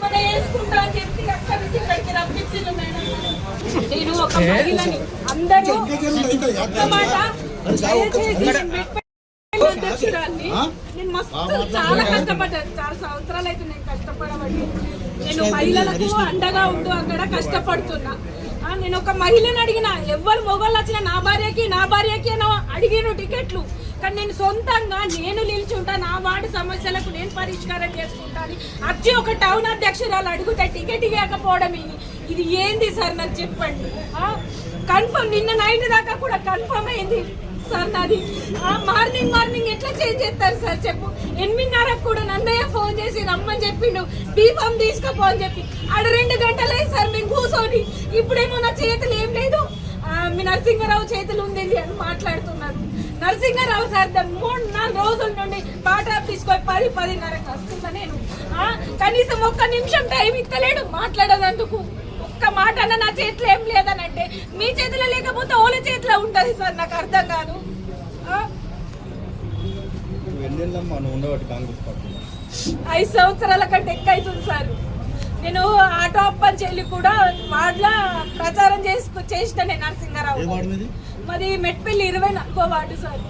మన వేసుకుంటా అని చెప్పి అక్కడి నుంచి ఇక్కడికి రప్పించింది మేడం. నేను ఒక మహిళని, అందరూ ఒక్క మాట దయచేసి అధ్యక్షురాన్ని. నేను మస్తు చాలా కష్టపడ్డాను, చాలా సంవత్సరాలు అయితే నేను కష్టపడబట్టి. నేను మహిళలకు అండగా ఉంటూ అక్కడ కష్టపడుతున్నా. నేను ఒక మహిళను అడిగిన, ఎవరు మొగోళ్ళు వచ్చినా నా భార్యకి అని అడిగిన టికెట్లు, కానీ నేను సొంతంగా నేను నిల్చుంటా, నా వార్డు సమస్యలకు నేను పరిష్కారం చేసుకుంటాను వచ్చి ఒక టౌన్ అధ్యక్షురాలు అడిగితే టికెట్ ఇవ్వకపోవడం ఇది ఏంది సార్ నాకు చెప్పండి. కన్ఫర్మ్ నిన్న నైట్ దాకా కూడా కన్ఫర్మ్ అయింది సార్ నాది. మార్నింగ్ ఎట్లా చేంజ్ చేస్తారు సార్ చెప్పు. 8:30 కూడా నన్నయ్య ఫోన్ చేసి రమ్మని చెప్పిండు, బీఫామ్ తీసుకోపో అని చెప్పి. ఆడ 2 గంటలే సార్ మేము కూర్చొని. ఇప్పుడేమో నా చేతులు ఏం లేదు, మీ నరసింహారావు చేతులు ఉంది అని మాట్లాడుతున్నారు. నరసింహారావు సార్ 3-4 రోజుల నుండి బాటా తీసుకొని 10-10:30 వస్తుందా. నేను కనీసం ఒక్క నిమిషం టైం ఇస్తలేడు మాట్లాడేందుకు. ఒక్క మాట అన్న నా చేతిలో ఏం లేదని అంటే, మీ చేతిలో లేకపోతే ఓల చేతిలో ఉంటది సార్. నాకు అర్థం కాదు. 5 సంవత్సరాల కంటే ఎక్కువ అవుతుంది సార్. నేను ఆటో అప్పని చెల్లి కూడా వార్డులో ప్రచారం చేసిన నేను నరసింహారావు. మాది మెట్పల్లి 24వ వార్డు సార్.